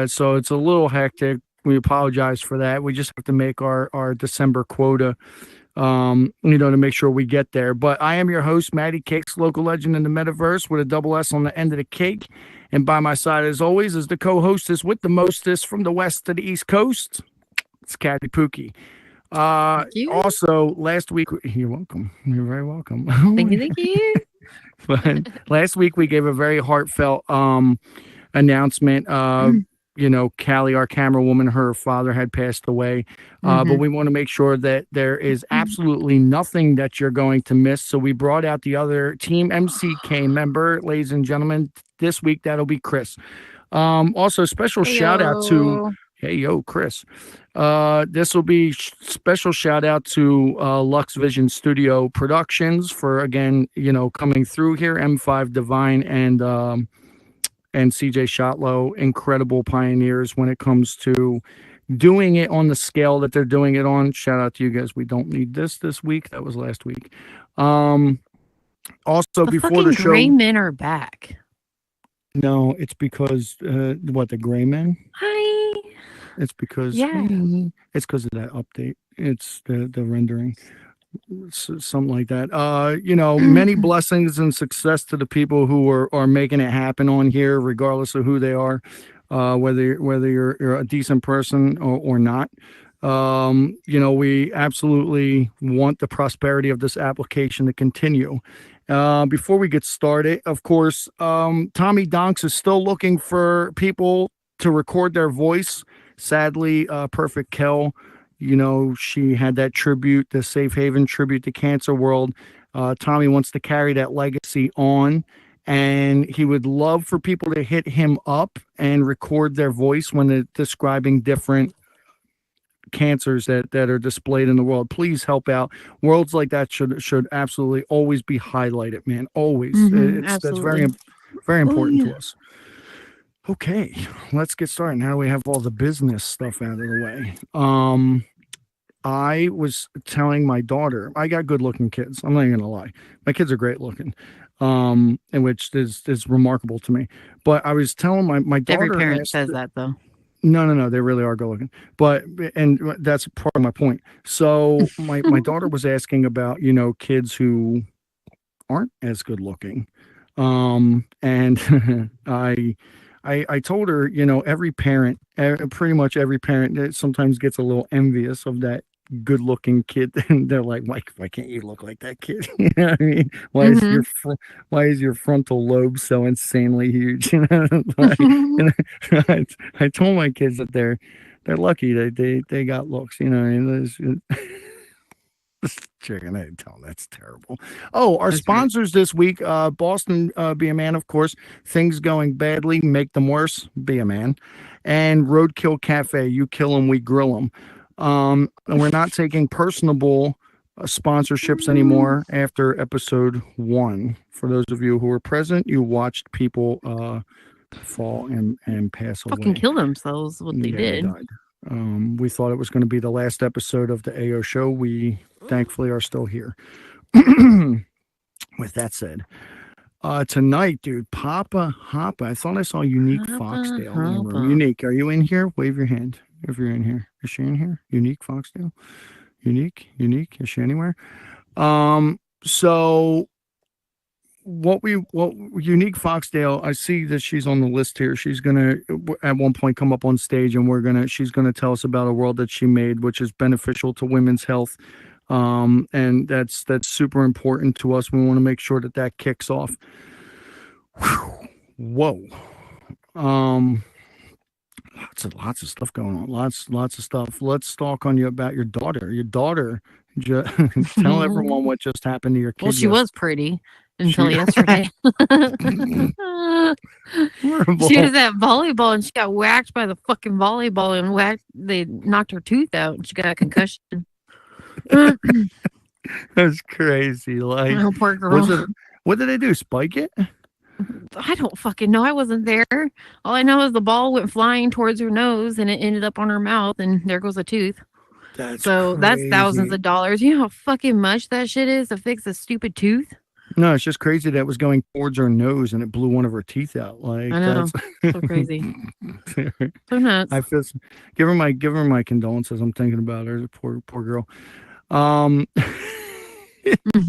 So it's a little hectic. We apologize for that. We just have to make our December quota, to make sure we get there. But I am your host, Matty Cakes, local legend in the metaverse with a double S on the end of the cake. And by my side, as always, is the co-hostess with the mostest from the west to the east coast. It's Kathy Pookie. Thank you. Also, last week, you're welcome. You're very welcome. Thank you. But last week we gave a very heartfelt announcement. Callie, our camera woman, her father had passed away. But we want to make sure that there is absolutely nothing that you're going to miss. So we brought out the other Team MCK member, ladies and gentlemen. This week, that'll be Chris. Also, special shout out to Heyo, Chris. This will be special shout out to Lux Vision Studio Productions for, again, coming through here. M5 Divine and CJ Shotlow, incredible pioneers when it comes to doing it on the scale that they're doing it on. Shout out to you guys. We don't need this week. That was last week. Also, before the show, gray men are back. No, it's because the gray men? Hi. It's because it's because of that update. It's the rendering. Something like that. Many blessings and success to the people who are making it happen on here, regardless of who they are, whether you're a decent person or not. We absolutely want the prosperity of this application to continue. Before we get started, of course, Tommy Donks is still looking for people to record their voice. Sadly, Perfect Kel, she had that tribute, the Safe Haven tribute to Cancer World. Tommy wants to carry that legacy on, and he would love for people to hit him up and record their voice when they're describing different cancers that are displayed in the world. Please help out. Worlds like that should absolutely always be highlighted, man. Always. That's very, very important to us. Okay, let's get started. Now we have all the business stuff out of the way. I was telling my daughter, I got good looking kids. I'm not even gonna lie. My kids are great looking. And which is remarkable to me. But I was telling my daughter. Every parent says that though. No, they really are good looking. And that's part of my point. So my daughter was asking about, kids who aren't as good looking. And I told her, every parent, pretty much every parent sometimes gets a little envious of that good looking kid. And they're like, why can't you look like that kid? You know what I mean? Why is your frontal lobe so insanely huge? I told my kids that they're lucky that they got looks, Chicken egg tell that's terrible. Oh, our sponsors this week, Boston Be a Man, of course. Things going badly, make them worse, be a man. And Roadkill Cafe, you kill them, we grill them. And we're not taking personable sponsorships anymore after episode 1. For those of you who were present, you watched people fall and pass away. Fucking kill themselves, what they did. They died. We thought it was going to be the last episode of the Heyo Show. We thankfully are still here. With that said, tonight, dude, Poppa Hoppa. I thought I saw Unique Foxdale in the room. Unique, are you in here? Wave your hand if you're in here. Is she in here? Unique Foxdale? Unique? Is she anywhere? So what Unique Foxdale, I see that she's on the list here. She's gonna at one point come up on stage and she's gonna tell us about a world that she made, which is beneficial to women's health. And that's super important to us. We want to make sure that kicks off. Whoa. Lots of stuff going on. Lots of stuff. Let's talk on you about your daughter. Tell everyone what just happened to your kid. Well, she was pretty until yesterday. She was at volleyball and she got whacked by the fucking volleyball and they knocked her tooth out and she got a concussion. That's crazy. Like, oh, poor girl. What did they do? Spike it? I don't fucking know. I wasn't there. All I know is the ball went flying towards her nose and it ended up on her mouth and there goes a tooth. That's thousands of dollars. You know how fucking much that shit is to fix a stupid tooth? No, it's just crazy that it was going towards her nose and it blew one of her teeth out. Like I know. that's So crazy. So nuts. I feel. Give her my condolences. I'm thinking about her. Poor girl. Um,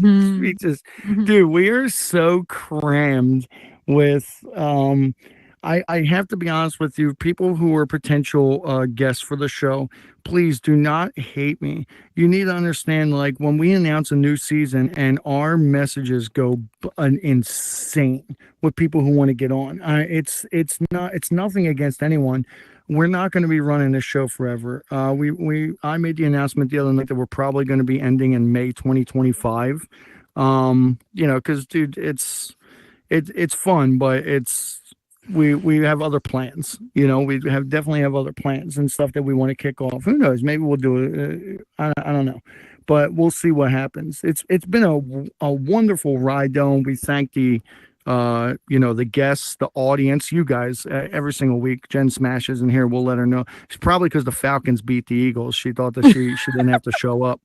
we just, dude, we are so crammed with I have to be honest with you, people who are potential guests for the show, please do not hate me. You need to understand, like, when we announce a new season and our messages go insane with people who want to get on. It's nothing against anyone. We're not going to be running this show forever. I made the announcement the other night that we're probably going to be ending in May 2025. Because dude, it's fun, but we have other plans. We definitely have other plans and stuff that we want to kick off. Who knows? Maybe we'll do it. I don't know, but we'll see what happens. It's been a wonderful ride, though. And we thank the guests, the audience, you guys, every single week. Jen smashes in here. We'll let her know. It's probably because the Falcons beat the Eagles. She thought that she didn't have to show up.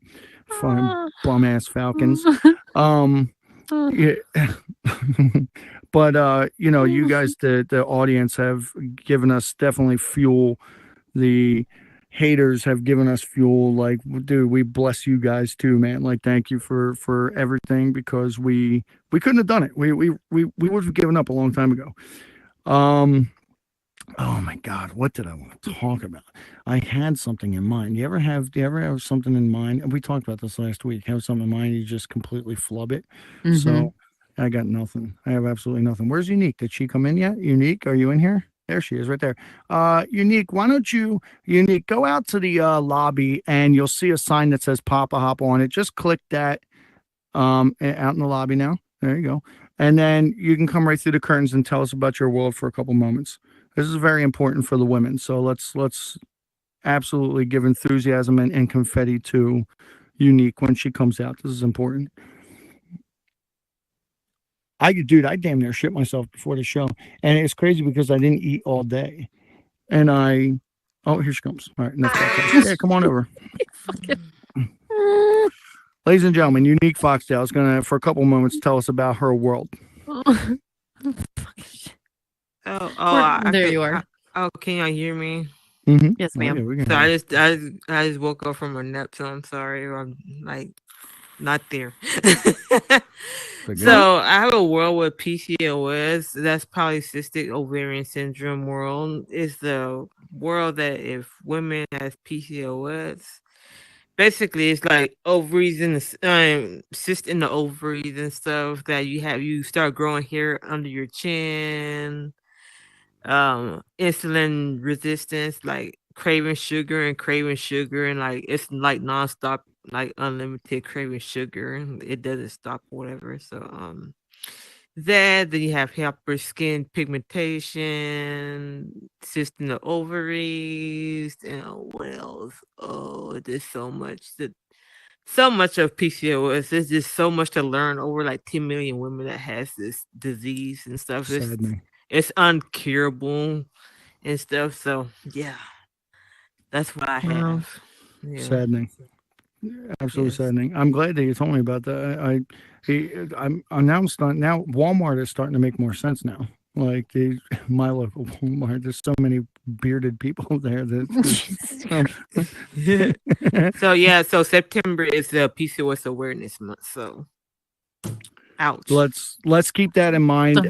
Fun bum ass Falcons. Yeah. But you guys, the audience, have given us definitely fuel. The haters have given us fuel. Like, dude, we bless you guys too, man. Like, thank you for everything, because we couldn't have done it. We would have given up a long time ago. Oh my God, what did I want to talk about? I had something in mind. Do you ever have something in mind? We talked about this last week. Have something in mind, you just completely flub it. So I got nothing. I have absolutely nothing. Where's Unique? Did she come in yet? Unique, are you in here? There she is, right there. Unique, why don't you, go out to the lobby, and you'll see a sign that says Poppa Hoppa on it. Just click that out in the lobby now. There you go. And then you can come right through the curtains and tell us about your world for a couple moments. This is very important for the women. So let's absolutely give enthusiasm and confetti to Unique when she comes out. This is important. I damn near shit myself before the show. And it's crazy because I didn't eat all day. And oh, here she comes. All right. Yeah, come on over. Ladies and gentlemen, Unique Foxdale is going to, for a couple moments, tell us about her world. There you are. Can y'all hear me? Mm-hmm. Yes, ma'am. Okay, so I just woke up from a nap, so I'm sorry. I'm like not there. So I have a world with PCOS. That's polycystic ovarian syndrome world. It's the world that if women has PCOS, basically it's like ovaries and cyst in the ovaries and stuff that you start growing hair under your chin, insulin resistance, like craving sugar and like it's like nonstop, like unlimited craving sugar, and it doesn't stop or whatever. So then you have hyper skin pigmentation, cyst in the ovaries, and what else? Oh, there's so much of PCOS. There's just so much to learn. Over like 10 million women that has this disease and stuff. It's uncurable and stuff. So yeah, that's what I have. Yeah. Saddening. Absolutely saddening. I'm glad that you told me about that. Now Walmart is starting to make more sense now. Like my local Walmart, there's so many bearded people there that. So September is the PCOS awareness month. So, ouch. Let's keep that in mind,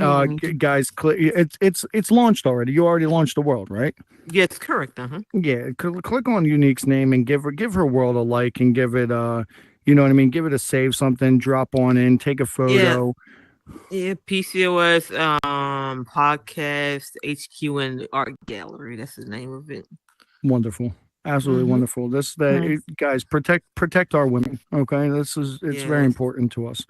guys. It's launched already. You already launched the world, right? Yeah, it's correct. Yeah, click on Unique's name and give her world a like, and give it you know what I mean. Give it a save, something. Drop on in, take a photo. Yeah, PCOS podcast HQ and art gallery. That's the name of it. Wonderful, absolutely wonderful. Guys, protect our women. Okay, it's very important to us.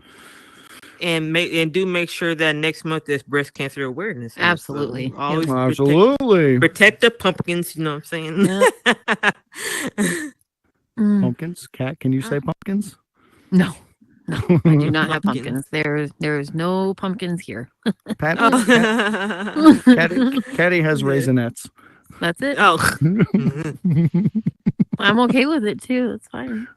And make sure that next month is breast cancer awareness. Absolutely. So always absolutely protect the pumpkins. You know what I'm saying? Yeah. Pumpkins, Cat. Can you say pumpkins? No, I do not have pumpkins. There is no pumpkins here. Caddy has raisinets. That's it. Oh. I'm okay with it too. It's fine.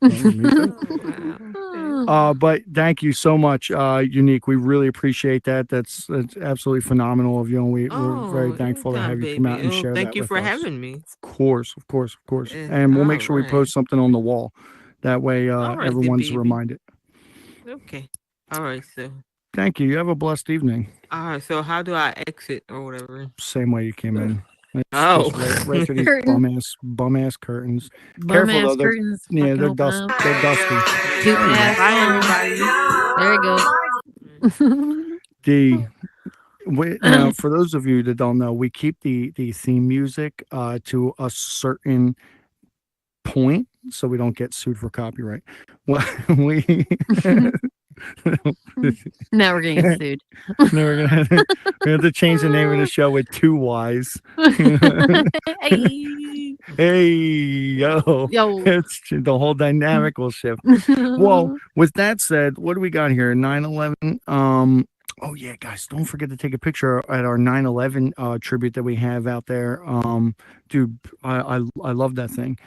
But thank you so much, Unique. We really appreciate that. That's absolutely phenomenal of you, and we're very thankful to have you come out and share thank that you with for us. having me. Of course. And we'll make sure we post something on the wall. That way, everyone's reminded. Okay. All right. So. Thank you. You have a blessed evening. All right. So how do I exit or whatever? Same way you came in. Right through these bum ass curtains. Careful though, curtains. They're dusty. Bye, everybody. There you go. Now, for those of you that don't know, we keep the theme music to a certain point, so we don't get sued for copyright. Well, now we're getting sued. We have to change the name of the show with 2 Y's. Hey, yo. It's the whole dynamic will shift. Well, with that said, what do we got here? 9/11. Oh yeah, guys, don't forget to take a picture at our 9/11 tribute that we have out there. Dude, I love that thing.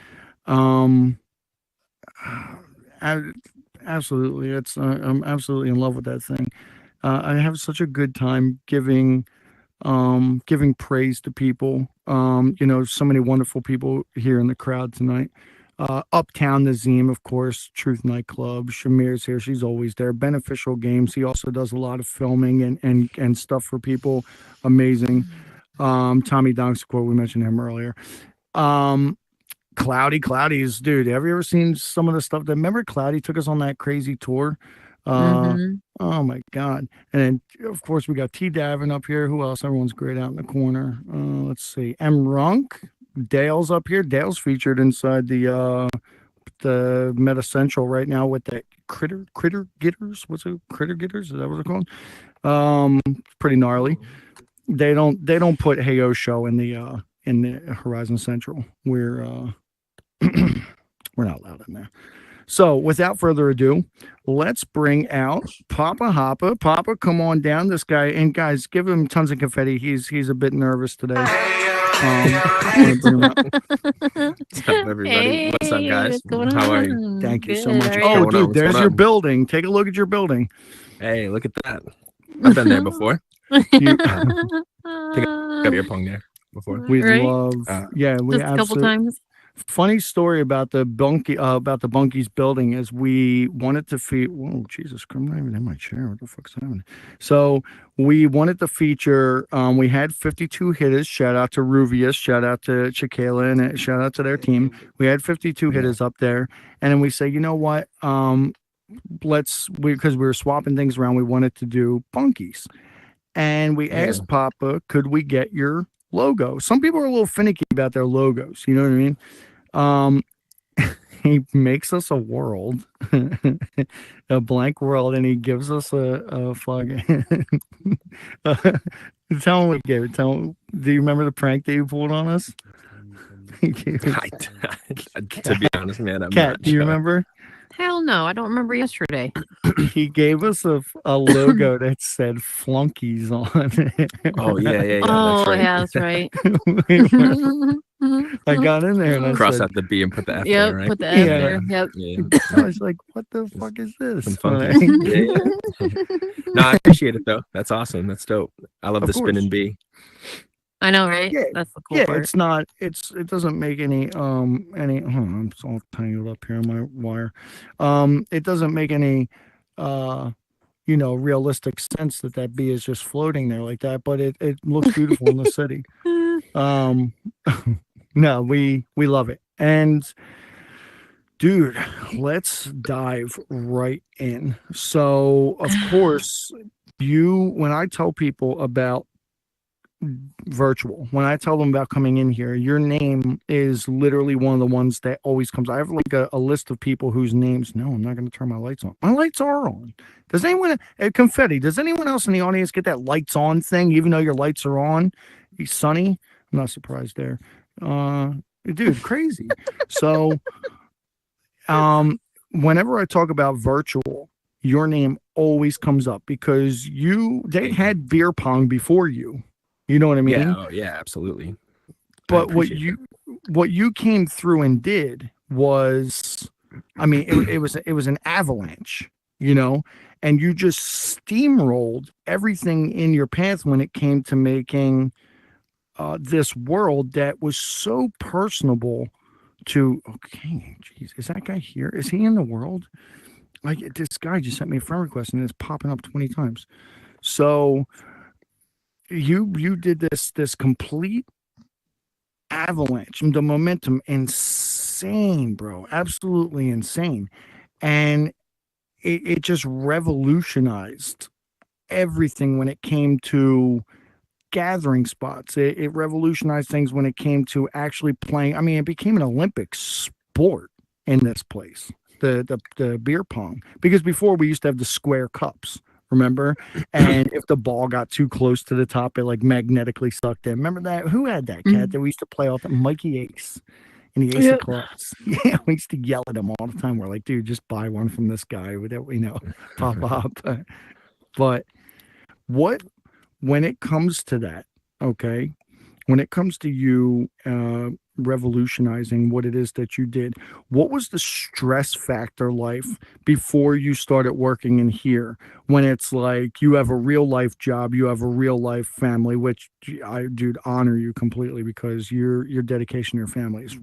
Absolutely, I'm absolutely in love with that thing. I have such a good time giving praise to people. So many wonderful people here in the crowd tonight. Uptown Nazim, of course, Truth Nightclub. Shamir's here. She's always there. Beneficial Games. He also does a lot of filming and stuff for people. Amazing. Tommy Donskoy, we mentioned him earlier. Cloudy's, dude. Have you ever seen some of the stuff remember Cloudy took us on that crazy tour? Oh my God. And then of course we got T Davin up here. Who else? Everyone's great out in the corner. Let's see. M Runk. Dale's up here. Dale's featured inside the Meta Central right now with that critter getters. What's it? Critter getters? Is that what they're called? Pretty gnarly. They don't put Heyo Show in the Horizon Central. We're not allowed in there. So without further ado, let's bring out Poppa Hoppa. Poppa, come on down. This guy, and guys, give him tons of confetti. He's a bit nervous today. What's up, everybody? What's up, guys? How are you? Thank you so much. Oh, dude, there's your building. Take a look at your building. Hey, look at that. I've been there before. Take a beer pong there before. We love, we just a couple times. Funny story about the Bunkies building is we wanted to feature. Whoa, Jesus Christ! I'm not even in my chair. What the fuck's happening? So we wanted to feature. We had 52 hitters. Shout out to Ruvius. Shout out to Chiquela, and shout out to their team. We had 52 hitters up there, and then we say, you know what? Because we were swapping things around. We wanted to do Bunkies, and we asked Poppa, could we get your logo? Some people are a little finicky about their logos. You know what I mean? He makes us a world, a blank world, and he gives us a fucking. Tell him what he gave it. Tell him. Do you remember the prank that you pulled on us? To be honest, man, I'm Kat, not do you sure. remember? Hell no, I don't remember yesterday. He gave us a logo that said flunkies on it. Oh yeah. Oh, that's right. yeah, that's right. I got in there and I Cross said, out the B and put the F Yep, there, right? put the F there. Yep. Yeah. I was like, what the fuck is this? Some funky. Yeah. No, I appreciate it though. That's awesome. That's dope. I love the spinning B. I know, right? Yeah, that's the cool part. It's not. It doesn't make any. I'm all tangled up here on my wire. It doesn't make any. Realistic sense that bee is just floating there like that. But it looks beautiful in the city. No, we love it. And dude, let's dive right in. So of course, when I tell people about virtual, when I tell them about coming in here, your name is literally one of the ones that always comes. I have like a list of people whose names. No, I'm not going to turn my lights on. My lights are on. Does anyone confetti? Does anyone else in the audience get that lights on thing, even though your lights are on? He's Sunny. I'm not surprised there. Dude, crazy. So, whenever I talk about virtual, your name always comes up because they had beer pong before you. You know what I mean? Yeah, yeah, absolutely. But what you came through and did was, I mean, it was an avalanche. you know, and you just steamrolled everything in your path when it came to making this world that was so personable to, okay, geez, is that guy here? Is he in the world? Like, this guy just sent me a friend request and it's popping up 20 times. So you did this complete avalanche, the momentum, insane, bro, absolutely insane. And it just revolutionized everything when it came to gathering spots. It revolutionized things when it came to actually playing. I mean, it became an Olympic sport in this place, the beer pong, because before we used to have the square cups, remember? And if the ball got too close to the top, it like magnetically sucked in. Remember that? Who had that cat that we used to play all the time? Mikey Ace. And the Ace of Clubs. Yeah, we used to yell at him all the time. We're like, dude, just buy one from this guy. Poppa Hoppa. But when it comes to that, okay, when it comes to you revolutionizing what it is that you did, what was the stress factor like before you started working in here, when it's like you have a real life job, you have a real life family, which I, dude, honor you completely, because your dedication to your family is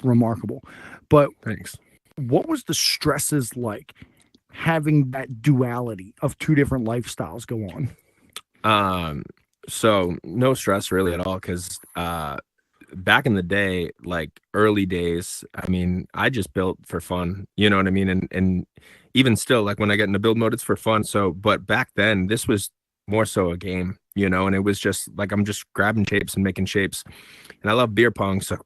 remarkable. But thanks. What was the stresses like having that duality of two different lifestyles go on? So no stress really at all, because back in the day, like early days, I mean, I just built for fun, you know what I mean? And even still, like when I get into build mode, it's for fun. So, but back then this was more so a game, you know, and it was just like, I'm just grabbing shapes and making shapes, and I love beer pong. So,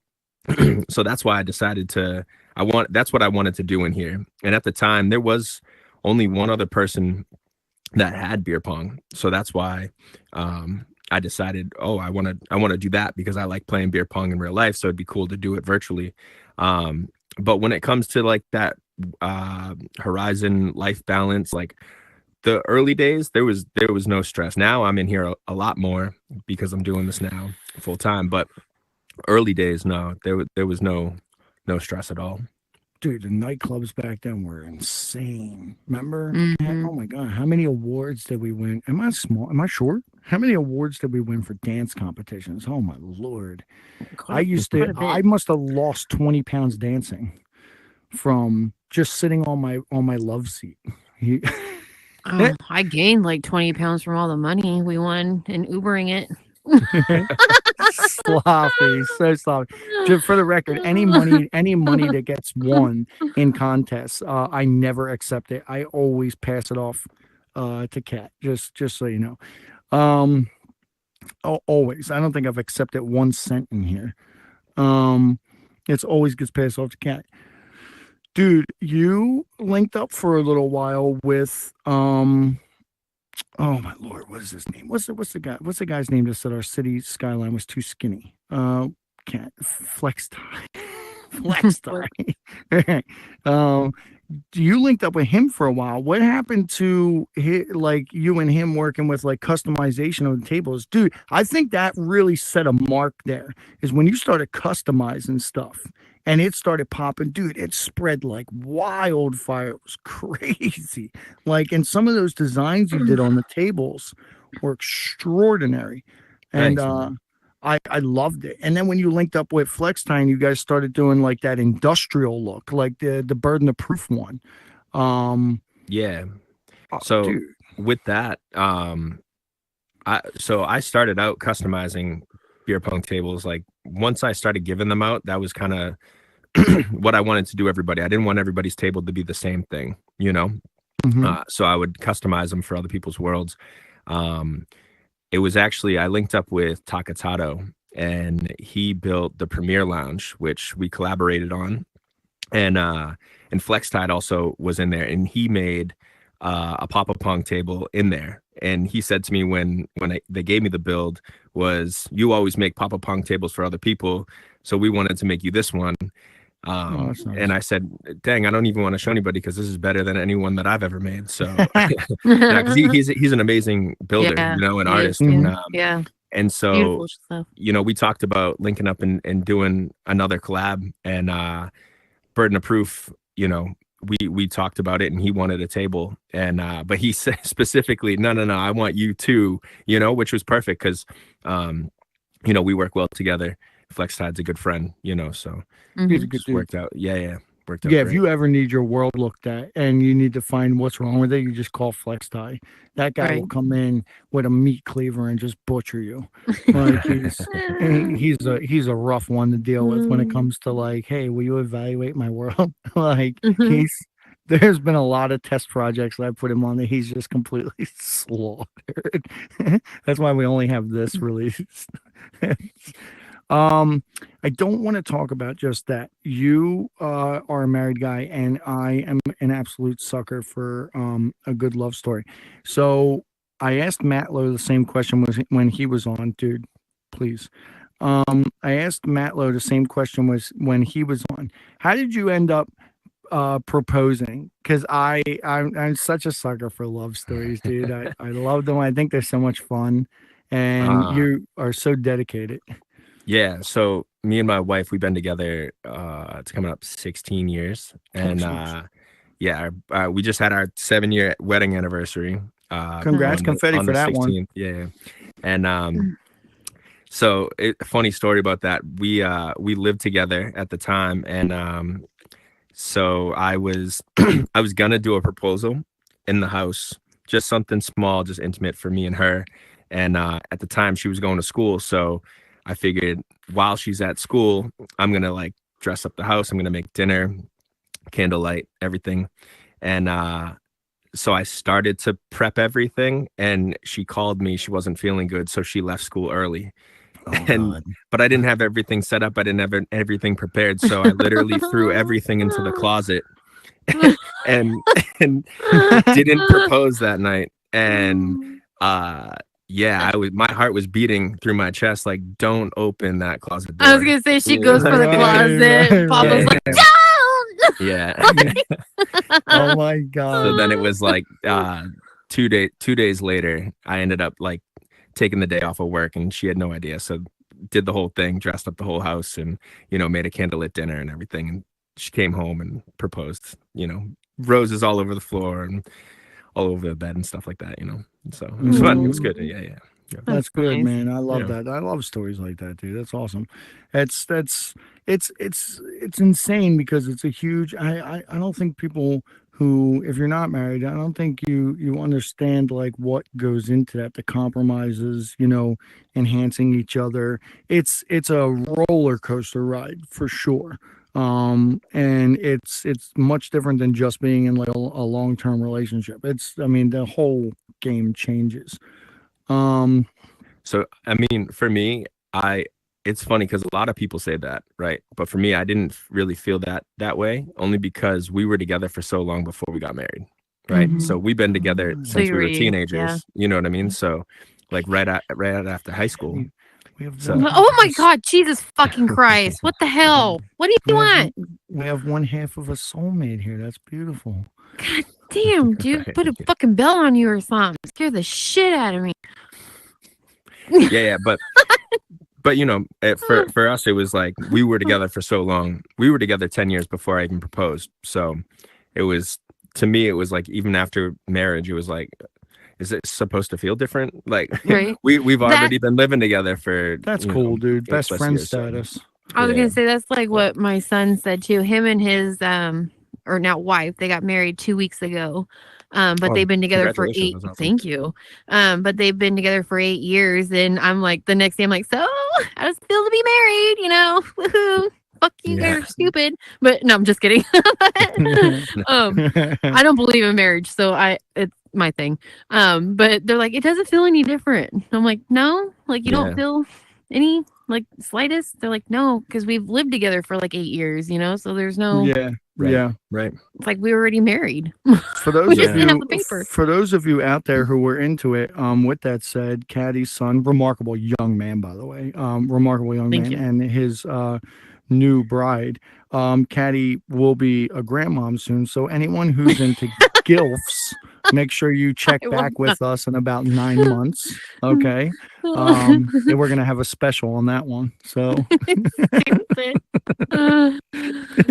so that's why I decided that's what I wanted to do in here. And at the time there was only one other person that had beer pong. So that's why, I decided, I want to do that, because I like playing beer pong in real life. So it'd be cool to do it virtually. But when it comes to like that horizon life balance, like the early days, there was no stress. Now I'm in here a lot more because I'm doing this now full time. But early days, no, there was no stress at all. Dude, the nightclubs back then were insane. Remember? Mm-hmm. Oh my God, how many awards did we win? Am I small? Am I short? How many awards did we win for dance competitions? Oh my Lord. I must have lost 20 pounds dancing from just sitting on my love seat. I gained like 20 pounds from all the money we won in Ubering it. Sloppy, so sloppy. Just for the record, any money that gets won in contests, I never accept it. I always pass it off to Kat. Just so you know. Always. I don't think I've accepted 1 cent in here. It's always gets passed off to Kat. Dude, you linked up for a little while with oh my Lord, what is his name? What's the guy's name that said our city skyline was too skinny? Can't flex time. Flex time. You linked up with him for a while. What happened to like you and him working with like customization of the tables? Dude, I think that really set a mark there, is when you started customizing stuff and it started popping. Dude, it spread like wildfire. It was crazy. Like, and some of those designs you did on the tables were extraordinary. And Thanks, I loved it. And then when you linked up with Flextime, you guys started doing like that industrial look, like the Burden of Proof one. Yeah. So dude. with that, I started out customizing beer pong tables. Like once I started giving them out, that was kind of what I wanted to do. Everybody, I didn't want everybody's table to be the same thing, you know. So I would customize them for other people's worlds. It was actually, I linked up with Takatato, and he built the Premier Lounge, which we collaborated on. And FlexTide also was in there, and he made a Poppa Pong table in there. And he said to me when they gave me the build was, you always make Poppa Pong tables for other people, so we wanted to make you this one. Nice. And I said, dang, I don't even want to show anybody, because this is better than anyone that I've ever made. So because he's an amazing builder, you know, an artist. And so, you know, we talked about linking up and doing another collab, and Burden of Proof, you know, we talked about it, and he wanted a table, and but he said specifically, no, I want you too, which was perfect because we work well together. Flex Tide's a good friend, so he's a good just dude. worked out. Worked out Yeah, great. if you ever need your world looked at and you need to find what's wrong with it, you just call Flex Tie. That guy will come in with a meat cleaver and just butcher you. Like he's a rough one to deal with when it comes to like, hey, will you evaluate my world? Like there's been a lot of test projects that I put him on that he's just completely slaughtered. That's why we only have this released. I don't want to talk about just that. You are a married guy, and I am an absolute sucker for a good love story. So I asked Matt Lowe the same question when he was on, dude. Please. I asked Matt Lowe the same question was when he was on. How did you end up proposing? Because I'm such a sucker for love stories, dude. I love them. I think they're so much fun, and you are so dedicated. Yeah, so me and my wife, we've been together, it's coming up 16 years. And we just had our 7-year wedding anniversary. Congrats, confetti on for the that 16th. one. Yeah. And so funny story about that. We lived together at the time, and so I was I was gonna do a proposal in the house, just something small, just intimate for me and her. And at the time she was going to school, so I figured while she's at school, I'm going to like dress up the house. I'm going to make dinner, candlelight, everything. And so I started to prep everything, and she called me. She wasn't feeling good, so she left school early. But I didn't have everything set up. I didn't have everything prepared. So I literally threw everything into the closet and didn't propose that night. And my heart was beating through my chest, like, don't open that closet door. I was gonna say she goes for the closet. Right. Papa's like, don't. Yeah. Oh my god. So then it was like 2 days later, I ended up like taking the day off of work, and she had no idea. So did the whole thing, dressed up the whole house, and made a candlelit dinner and everything. And she came home and proposed. Roses all over the floor and all over the bed and stuff like that. So it was fun. It was good. Yeah. That's good, nice. man. I love that. I love stories like that, dude. That's awesome. It's insane because it's a huge. I don't think people who, if you're not married, I don't think you understand like what goes into that, the compromises, enhancing each other. It's a roller coaster ride for sure. And it's much different than just being in like a long-term relationship. The whole game changes. So I mean, for me, it's funny because a lot of people say that, right? But for me, I didn't really feel that way, only because we were together for so long before we got married, right? So we've been together since we were teenagers. Yeah. You know what I mean? So like right after high school. Oh my God, Jesus fucking Christ. What the hell? What do you want? We have one half of a soulmate here. That's beautiful. God damn, dude. Put a fucking bell on you or something. Scare the shit out of me. Yeah, but for us, it was like we were together for so long. We were together 10 years before I even proposed. So it was, to me, it was like, even after marriage, it was like, is it supposed to feel different? Like, right. we've already been living together for. That's cool, dude. Best friend status. I was gonna say that's like what my son said too. Him and his or now wife, they got married 2 weeks ago. But they've been together for 8. Awesome. Thank you. But they've been together for 8 years, and I'm like, the next day I'm like, so how does it feel to be married? Woohoo! Fuck you, guys are stupid. But no, I'm just kidding. I don't believe in marriage, so it's my thing. But they're like, it doesn't feel any different. I'm like, no, like you don't feel any like slightest. They're like, no, because we've lived together for like 8 years, so there's no. Right. It's like we were already married. For those of you out there who were into it, with that said, Caddy's son, remarkable young man, by the way, Thank you. And his new bride, Caddy will be a grandmom soon. So anyone who's into gilfs, make sure you check back with us in about 9 months. Okay. And we're gonna have a special on that one. So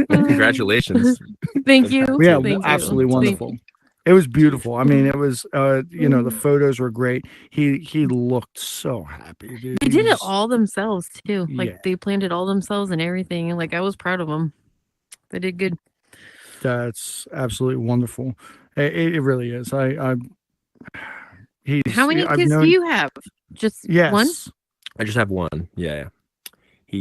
congratulations. Thank you. Yeah, Thank absolutely you. wonderful. It was beautiful. I mean, it was the photos were great. He looked so happy, dude. They did it all themselves too. Like Yeah. they planned it all themselves and everything. And like I was proud of them. They did good. That's absolutely wonderful. It really is. How many I've kids do known. you have? Just one? Yes. I just have one. Yeah.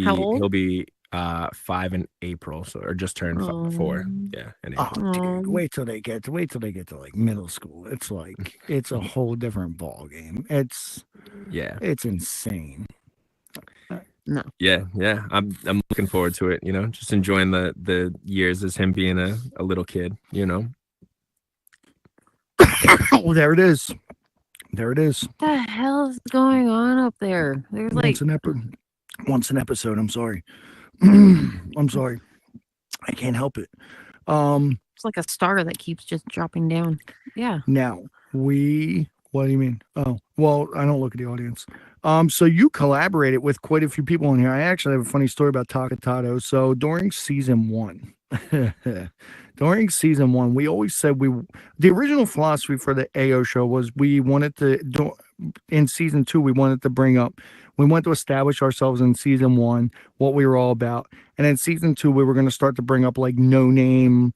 How old? He'll be 5 in April, so or just turned 4. Yeah, in April. Oh, dude, wait till they get to like middle school. It's a whole different ball game. It's insane. No. Yeah. I'm looking forward to it, just enjoying the years as him being a little kid, Oh, there it is. There it is. What the hell is going on up there? There's like Once an episode. I'm sorry. I'm sorry. I can't help it. it's like a star that keeps just dropping down. Yeah. Now what do you mean? Oh, well, I don't look at the audience. So you collaborated with quite a few people in here. I actually have a funny story about Takatato. So during season 1, we always said the original philosophy for the Heyo Show was we wanted to do in season 2, we wanted to establish ourselves in season 1, what we were all about. And in season 2, we were going to start to bring up like no name,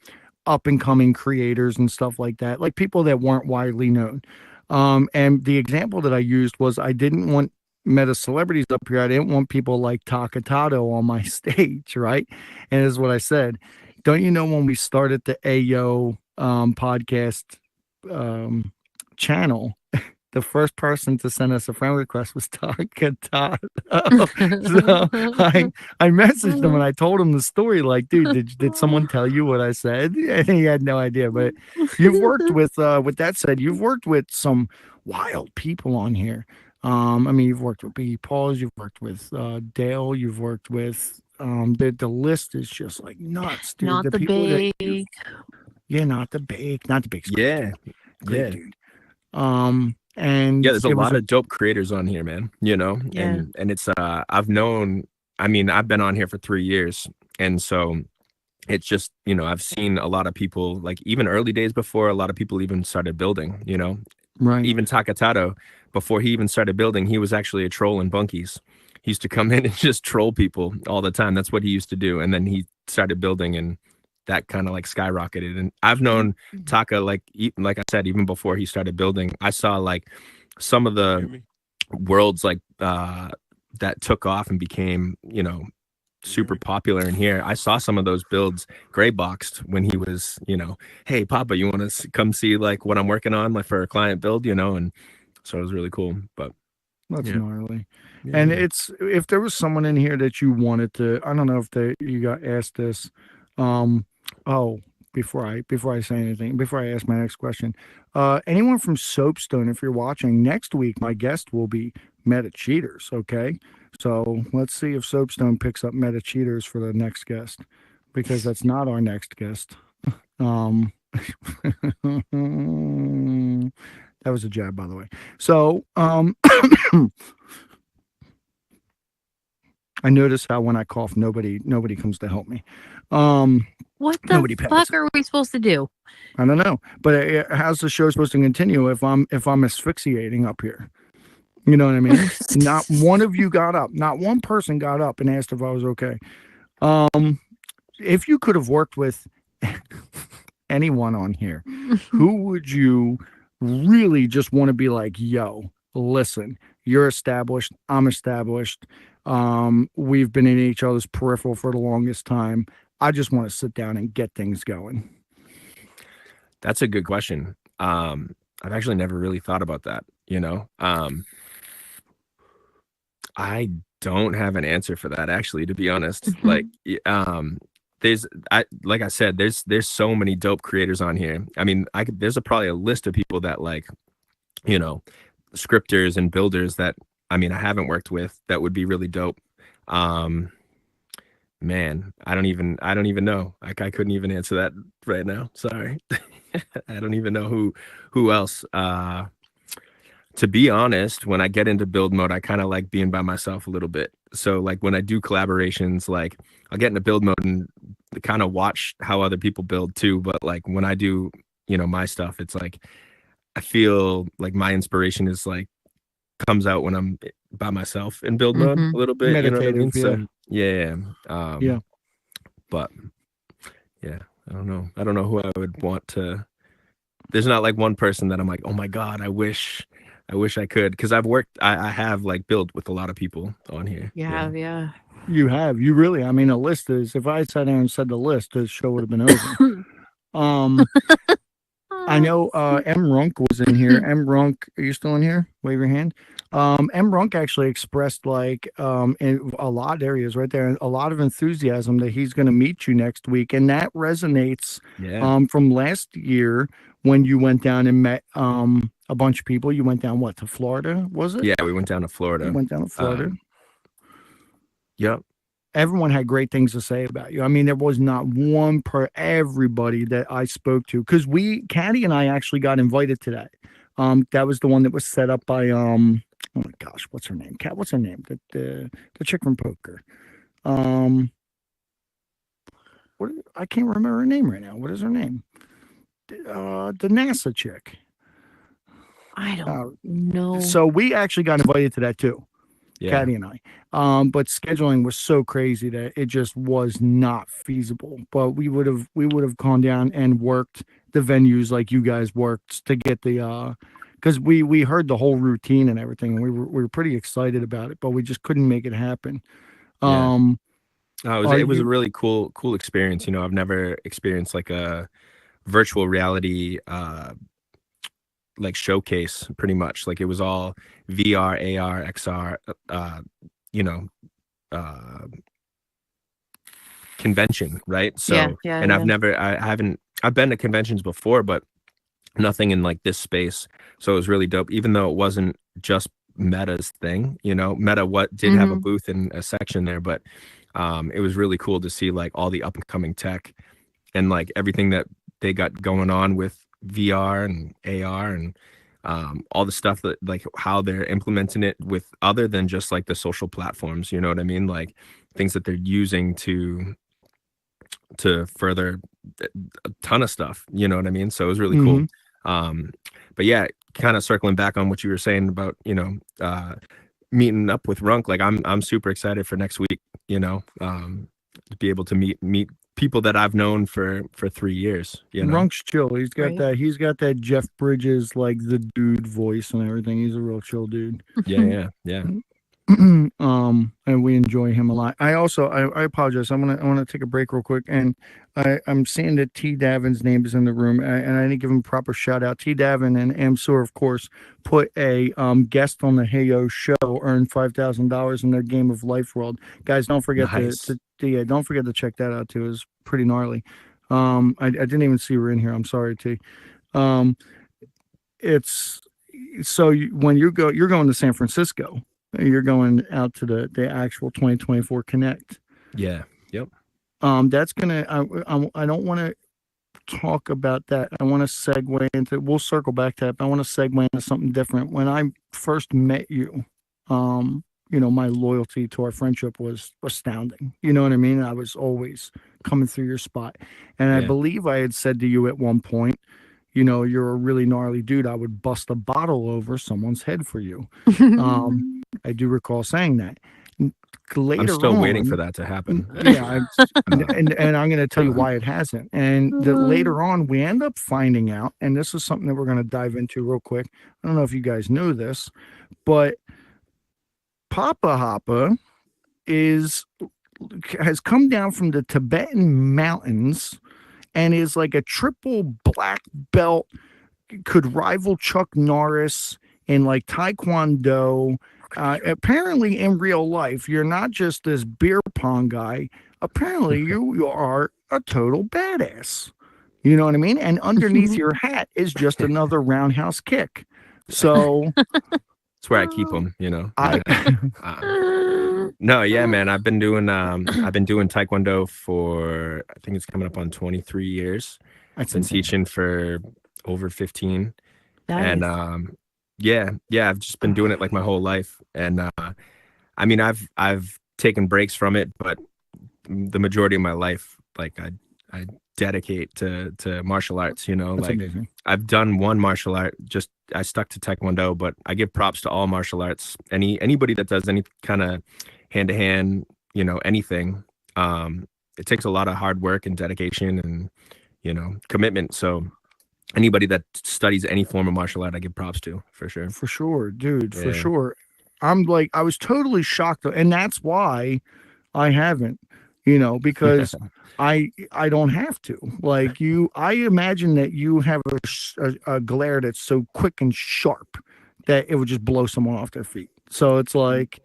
up and coming creators and stuff like that, like people that weren't widely known. And the example that I used was I didn't want meta celebrities up here. I didn't want people like Takatato on my stage, right? And this is what I said. Don't you know when we started the Heyo podcast channel, the first person to send us a friend request was Takatato. So I messaged him and I told him the story. Like, dude, did someone tell you what I said? And he had no idea. But you've worked with that said, you've worked with some wild people on here. I mean, you've worked with Biggie Pauls, you've worked with Dale, you've worked with the list is just like nuts, dude. Not the bake. Not the bake. Not the bake. Yeah. Great, dude. And there's a lot of dope creators on here, man, and it's I've been on here for 3 years, and so it's just I've seen a lot of people, like even early days before a lot of people even started building, right. Even Takatato, before he even started building, he was actually a troll in bunkies. He used to come in and just troll people all the time. That's what he used to do, and then he started building, and that kind of like skyrocketed. And I've known Taka, like I said, even before he started building. I saw like some of the worlds like that took off and became super popular in here. I saw some of those builds gray boxed when he was hey Papa, you want to come see like what I'm working on, like for a client build, and so it was really cool. But that's gnarly. And it's, if there was someone in here that you wanted to, I don't know if you got asked this. Before I say anything, before I ask my next question, anyone from Soapstone, if you're watching, next week my guest will be Meta Cheaters. Okay, so let's see if Soapstone picks up Meta Cheaters for the next guest, because that's not our next guest. That was a jab, by the way. So I notice how when I cough, nobody comes to help me. What the fuck are we supposed to do? I don't know, but how's the show supposed to continue if I'm asphyxiating up here? You know what I mean? Not one of you got up. Not one person got up and asked if I was okay. If you could have worked with anyone on here, who would you really just want to be like, yo, listen, you're established, I'm established. We've been in each other's peripheral for the longest time. I just want to sit down and get things going. That's a good question. I've actually never really thought about that, I don't have an answer for that, actually, to be honest. Like, like I said, there's so many dope creators on here. I mean, there's probably a list of people that like, scripters and builders that, I haven't worked with that would be really dope. Man, I don't even know. Like, I couldn't even answer that right now. Sorry. I don't even know who else. To be honest, when I get into build mode, I kind of like being by myself a little bit. So like when I do collaborations, like I'll get into build mode and kind of watch how other people build too. But like when I do, you know, my stuff, it's like I feel like my inspiration is like comes out when I'm by myself in build mode a little bit. You know what I mean? Meditative, So yeah. Yeah. But yeah, I don't know. I don't know who I would want to. There's not like one person that I'm like, oh my God, I wish I could. Because I have like built with a lot of people on here. Yeah. You have. You really, I mean, a list is, if I sat there and said the list, the show would have been over. I know M. Runk was in here. M. Runk, are you still in here? Wave your hand. M. Runk actually expressed like in a lot of areas right there, a lot of enthusiasm that he's going to meet you next week. And that resonates from last year when you went down and met a bunch of people. You went down, what, to Florida, was it? Yeah, we went down to Florida. You went down to Florida. Yep. Everyone had great things to say about you. I mean, there was not one per everybody that I spoke to, because Caddy and I actually got invited to that. That was the one that was set up by oh my gosh, what's her name? Cat, what's her name? The chick from poker. What, I can't remember her name right now. What is her name? The NASA chick. I don't know. So we actually got invited to that too. Yeah. Caddy and I. But scheduling was so crazy that it just was not feasible. But we would have gone down and worked the venues like you guys worked to get the because we heard the whole routine and everything, and we were pretty excited about it, but we just couldn't make it happen. It was a really cool experience. You know, I've never experienced like a virtual reality like showcase, pretty much. Like it was all VR, AR, XR, convention, right? So I've been to conventions before, but nothing in like this space. So it was really dope, even though it wasn't just Meta's thing. You know, Meta did have a booth in a section there, but it was really cool to see like all the up and coming tech and like everything that they got going on with VR and AR and all the stuff that like how they're implementing it with other than just like the social platforms, you know what I mean? Like things that they're using to further a ton of stuff, you know what I mean? So it was really cool. But yeah, kind of circling back on what you were saying about, you know, meeting up with Runk, like I'm super excited for next week, you know, to be able to meet people that I've known for 3 years. You know? Runk's chill. He's got that Jeff Bridges, like the dude voice and everything. He's a real chill dude. Yeah. And we enjoy him a lot. I apologize. I want to take a break real quick, and I'm seeing that T Davin's name is in the room, and I didn't give him a proper shout out. T Davin and Amsur, of course, put a guest on the Heyo Show, earned $5,000 in their Game of Life world. Guys, don't forget don't forget to check that out too. It's pretty gnarly. I didn't even see her in here. I'm sorry, T. It's so when you're going to San Francisco. You're going out to the actual 2024 Connect. Yeah. Yep. That's gonna. I don't want to talk about that. I want to segue into. We'll circle back to that. But I want to segue into something different. When I first met you, you know, my loyalty to our friendship was astounding. You know what I mean? I was always coming through your spot, and I believe I had said to you at one point, you know, you're a really gnarly dude. I would bust a bottle over someone's head for you. I do recall saying that. Later I'm still waiting for that to happen. Yeah, and I'm going to tell you why it hasn't. And later on, we end up finding out, and this is something that we're going to dive into real quick. I don't know if you guys know this, but Poppa Hoppa has come down from the Tibetan mountains and is like a triple black belt, could rival Chuck Norris in like Taekwondo. Apparently in real life, you're not just this beer pong guy. Apparently you are a total badass. You know what I mean? And underneath your hat is just another roundhouse kick. So that's where I keep them, you know. No, yeah, man. I've been doing Taekwondo for, I think it's coming up on 23 years. I've been teaching for over 15. Nice. And I've just been doing it like my whole life. And I mean, I've taken breaks from it, but the majority of my life like I dedicate to martial arts, you know. That's like amazing. I've done one martial art, just I stuck to Taekwondo, but I give props to all martial arts. Anybody that does any kind of hand-to-hand, you know, anything, it takes a lot of hard work and dedication and, you know, commitment. So anybody that studies any form of martial art, I give props to, for sure. For sure, dude, for Yeah. sure. I was totally shocked, and that's why I haven't, you know, because I don't have to. Like you, I imagine that you have a glare that's so quick and sharp that it would just blow someone off their feet. So it's like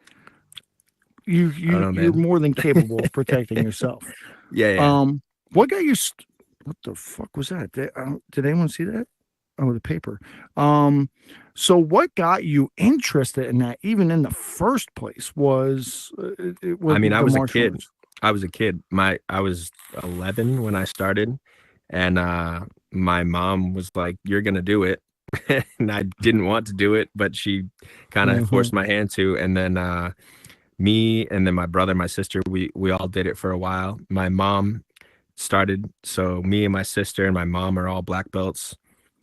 I don't know, you're man. more than capable of protecting yourself. Yeah. What got you? What the fuck was that? Did anyone see that? Oh, the paper. So what got you interested in that, even in the first place? Was I mean, I was a kid. arts? I was a kid. I was 11 when I started, and my mom was like, "You're gonna do it," and I didn't want to do it, but she kind of forced my hand to. And then me and then my brother, my sister, we all did it for a while. My mom started, so me and my sister and my mom are all black belts.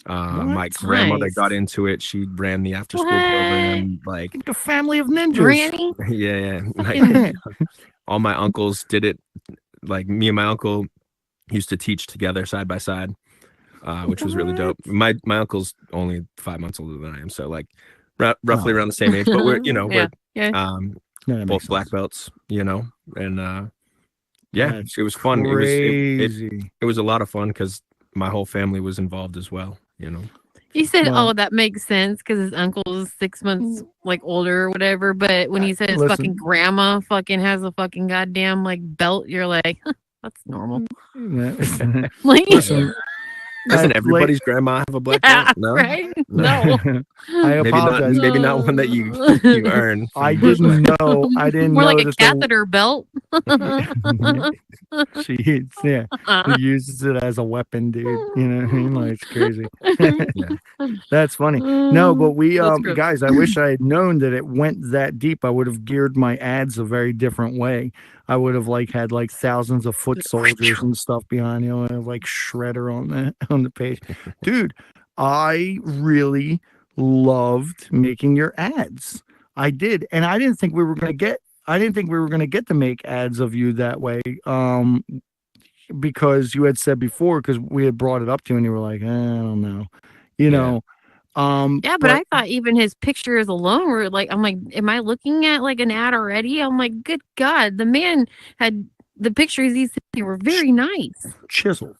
My grandmother Nice. got into it. She ran the after school program. Like, The family of ninjas. Granny. yeah. Like, all my uncles did it. Like, me and my uncle used to teach together side by side, which was really dope. My uncle's only 5 months older than I am, so like roughly around the same age. But we're we're both black belts, you know. And That's it was fun. Crazy. It was a lot of fun because my whole family was involved as well, you know. He said, Well- "Oh, that makes sense because his uncle is 6 months like older or whatever." But when he said his Listen. fucking grandma fucking has a fucking goddamn like belt, you're like, huh, "That's normal." Like, Listen, Doesn't everybody's grandma have a black yeah, belt? No, right? No. I apologize. Maybe not one that you earn. I from birth. didn't know. I didn't More know like a that catheter belt. she uses it as a weapon, dude. You know what I mean? Like, it's crazy. That's funny. No, but we That's gross. guys, I wish I had known that it went that deep. I would have geared my ads a very different way. I would have had thousands of foot soldiers and stuff behind, you know, and like shredder on the page. Dude, I really loved making your ads. I did. And I didn't think we were going to get to make ads of you that way. Because you had said before, because we had brought it up to you and you were like, I don't know, you know. Yeah, but I thought even his pictures alone were like, I'm like, am I looking at like an ad already? I'm like, good God, the man had the pictures he sent me were very nice. Chiseled.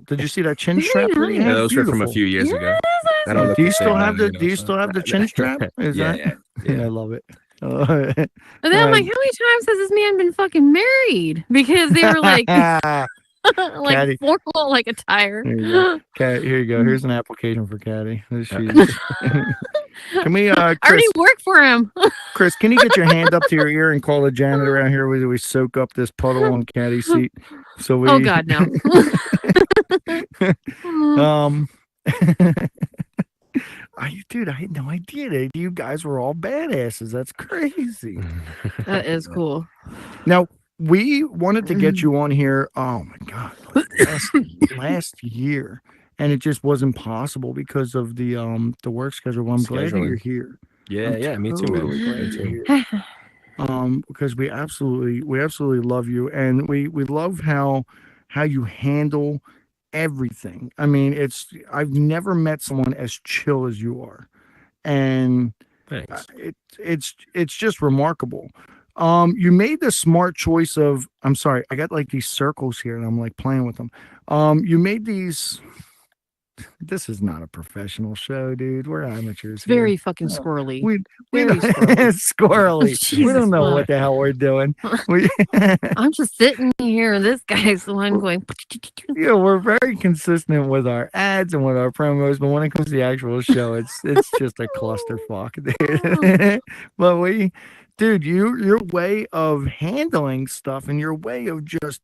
Did you see that chin Very strap that he nice. had? Those were from a Beautiful. few years ago. I don't look Do you the still same have now, the Do you still have the chin strap? Is Yeah, that? yeah. I love it. And then I'm like, how many times has this man been fucking married? Because they were like, like Caddy. formal like attire. Here you go. Here you go. Here's an application for Caddy. Can we, I Chris, already work for him. Chris, can you get your hand up to your ear and call the janitor around here where we soak up this puddle on Caddy's seat? So we. Oh God, no. Dude, I had no idea that you guys were all badasses. That's crazy. That is cool. Now, we wanted to get you on here. Oh my God, last year, and it just wasn't possible because of the work schedule. Well, I'm glad that you're here. Yeah, me too, man. Totally glad Me you're too. here. Because we absolutely love you, and we love how you handle everything. I mean, I've never met someone as chill as you are, and Thanks. it's just remarkable. You made the smart choice of, I'm sorry, I got like these circles here and I'm like playing with them. You made these. This is not a professional show, dude. We're amateurs. Very here. fucking squirrely. We Very don't, squirrely. We Jesus don't know fuck. what the hell we're doing. We, I'm just sitting here. This guy's the one going. yeah, we're very consistent with our ads and with our promos, but when it comes to the actual show, it's just a clusterfuck, dude. But dude, your way of handling stuff and your way of just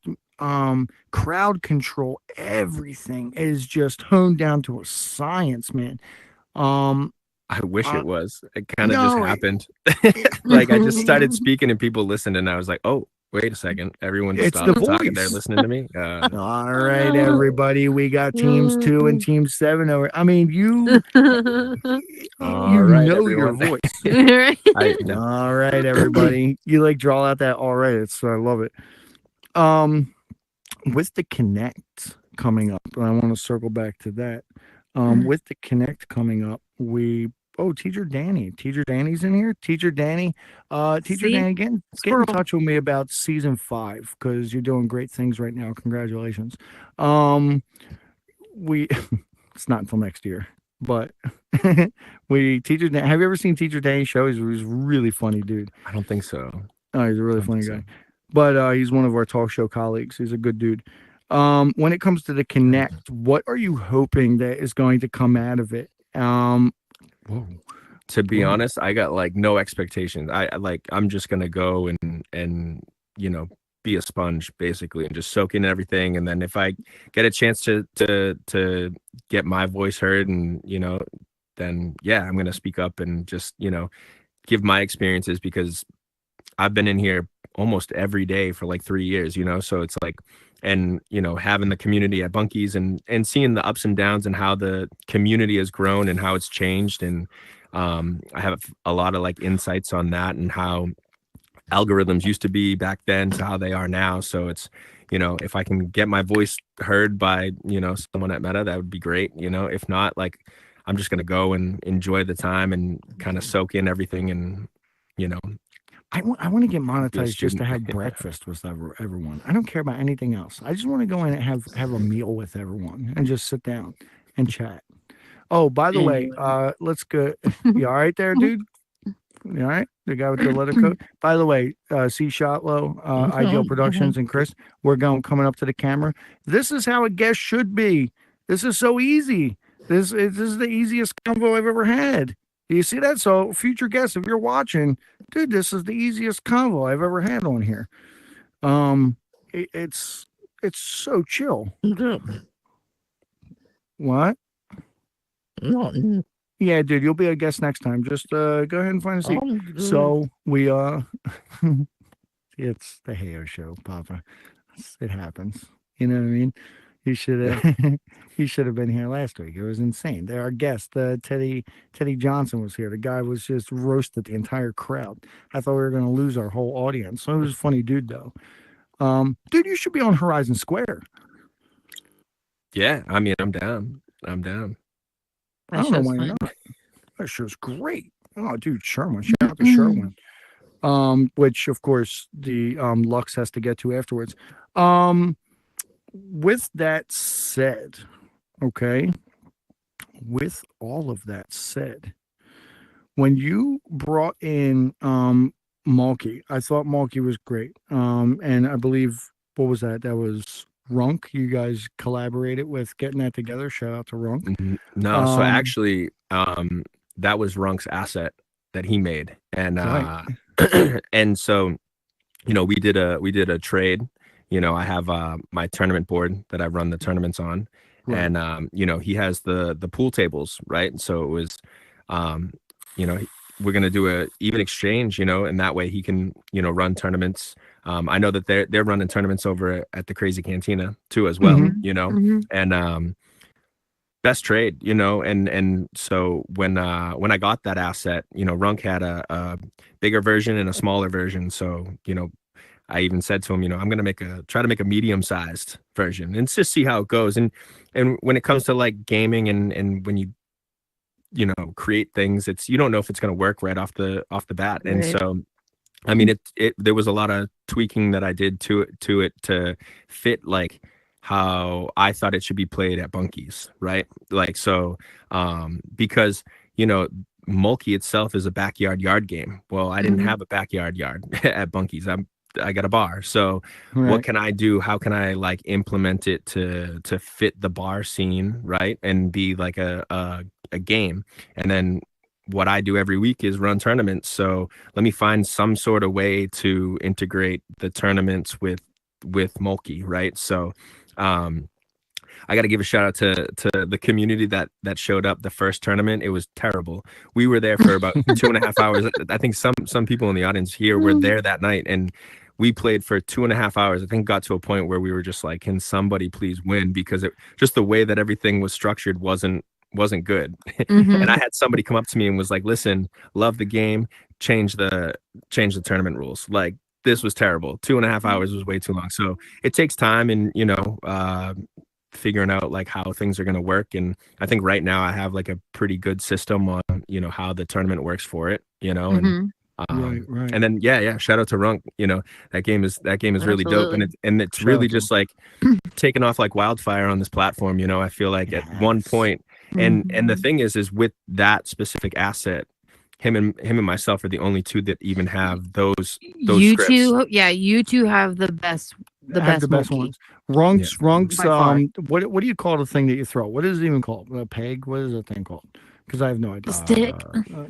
crowd control, everything is just honed down to a science, man. I wish it was. It kind of no, just happened. Like, I just started speaking and people listened, and I was like, oh, Wait a second. Everyone It's stop the talking. They're voice. listening to me. All right, everybody. We got teams 2 and team 7 over. I mean, you All right, know your everyone. voice. No. All right, everybody. You like draw out that all right. It's I love it. With the Connect coming up, and I want to circle back to that. With the Connect coming up, Teacher Danny's in here. Teacher Danny, Danny, get in touch with me about season 5 because you're doing great things right now. Congratulations. It's not until next year, but have you ever seen Teacher Danny's show? He's a really funny dude. I don't think so. Oh, he's a really funny guy. But he's one of our talk show colleagues. He's a good dude. When it comes to the Connect, what are you hoping that is going to come out of it? To be honest, I got like no expectations. I'm just gonna go and be a sponge basically and just soak in everything. And then if I get a chance to get my voice heard and then I'm gonna speak up and just give my experiences because I've been in here almost every day for like 3 years, so it's like, and having the community at Bunkies and seeing the ups and downs and how the community has grown and how it's changed. And I have a lot of like insights on that and how algorithms used to be back then to how they are now. So it's, if I can get my voice heard by, someone at Meta, that would be great. If not, like, I'm just going to go and enjoy the time and kind of soak in everything. And, I want to get monetized just to have breakfast with everyone. I don't care about anything else. I just want to go in and have a meal with everyone and just sit down and chat. Oh, by the way, let's go. You all right there, dude? You all right? The guy with the leather coat. By the way, C. Shotlow, Ideal Productions, and Chris, we're coming up to the camera. This is how a guest should be. This is so easy. This is the easiest convo I've ever had. Do you see that? So, future guests, if you're watching, dude, this is the easiest convo I've ever had on here. It's so chill. What? Yeah, dude, you'll be a guest next time. Just go ahead and find a seat. So we it's the Heyo Show, Papa. It happens. You know what I mean? You should have he should have been here last week. It was insane. Our guest, Teddy Johnson, was here. The guy was just roasted the entire crowd. I thought we were gonna lose our whole audience. So it was a funny dude though. Dude, you should be on Horizon Square. Yeah, I mean, I'm down. I don't know why you're not. That show's great. Oh, dude, Sherwin. Shout out to Sherwin. Which of course the Lux has to get to afterwards. With that said, okay. With all of that said, when you brought in Malky, I thought Malky was great. And I believe what was that? That was Runk. You guys collaborated with getting that together. Shout out to Runk. No, so actually, that was Runk's asset that he made, and and so we did a trade. I have my tournament board that I run the tournaments on, right. And he has the pool tables, right? And so it was, we're gonna do a even exchange, and that way he can run tournaments. I know that they're running tournaments over at the Crazy Cantina too as well, and best trade, and so when I got that asset, Runk had a bigger version and a smaller version, so I even said to him, I'm gonna try to make a medium-sized version and just see how it goes. And when it comes to like gaming and when you create things, you don't know if it's gonna work right off the bat. And so I mean there was a lot of tweaking that I did to it to fit like how I thought it should be played at Bunkies, right? Like so because Mulkey itself is a backyard yard game. Well, I didn't have a backyard yard at Bunkies. I got a bar. So what can I do? How can I like implement it to fit the bar scene, right? And be like a game. And then what I do every week is run tournaments. So let me find some sort of way to integrate the tournaments with Mulkey, right? So I got to give a shout out to the community that showed up the first tournament. It was terrible. We were there for about 2.5 hours. I think some people in the audience here were there that night, and we played for 2.5 hours. I think got to a point where we were just like, can somebody please win? Because it just the way that everything was structured wasn't good. And I had somebody come up to me and was like, listen, love the game, change the tournament rules. Like, this was terrible. 2.5 hours was way too long. So it takes time, and figuring out like how things are going to work. And I think right now I have like a pretty good system on how the tournament works for it, and Right. and then shout out to Runk. That game is really dope, and it's Shout really out to just like taking off like wildfire on this platform. I feel like at one point, and the thing is with that specific asset, him and myself are the only two that even have those You scripts. you two have the best ones. Runks. What do you call the thing that you throw? What is it even called? A peg? What is that thing called? Because I have no idea. The stick.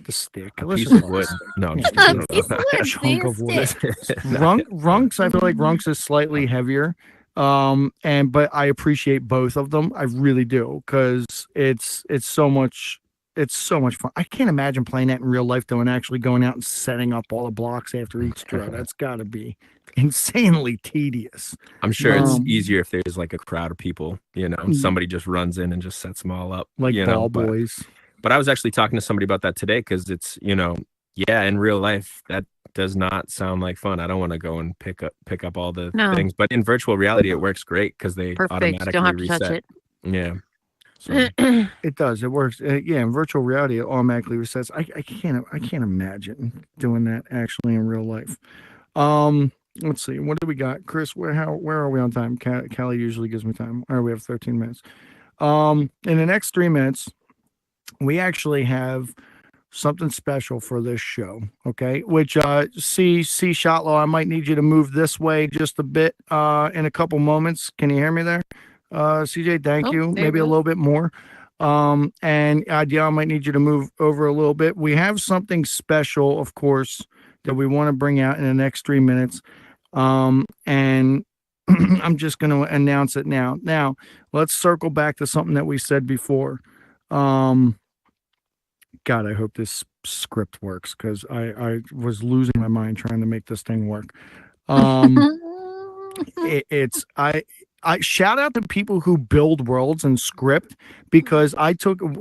The stick. A piece of wood. No, I'm just kidding. A chunk of wood. Runks. I feel like Runks is slightly heavier. But I appreciate both of them. I really do, because it's so much. It's so much fun. I can't imagine playing that in real life, though, and actually going out and setting up all the blocks after each draw. That's got to be insanely tedious. I'm sure it's easier if there's like a crowd of people, somebody just runs in and just sets them all up. Like ball boys. But I was actually talking to somebody about that today, because it's, in real life, that does not sound like fun. I don't want to go and pick up all the things. But in virtual reality, it works great because they automatically don't have to reset. touch it. Yeah. So. It does. It works. In virtual reality, it automatically resets. I can't imagine doing that actually in real life. Let's see. What do we got, Chris? Where are we on time? Callie usually gives me time. All right, we have 13 minutes. In the next 3 minutes, we actually have something special for this show. Okay, which C Shotlow, I might need you to move this way just a bit in a couple moments. Can you hear me there? CJ, thank you. Maybe a little bit more. And Idea, I might need you to move over a little bit. We have something special, of course, that we want to bring out in the next 3 minutes. And I'm just going to announce it now. Now, let's circle back to something that we said before. God, I hope this script works, because I was losing my mind trying to make this thing work. I shout out to people who build worlds and script, because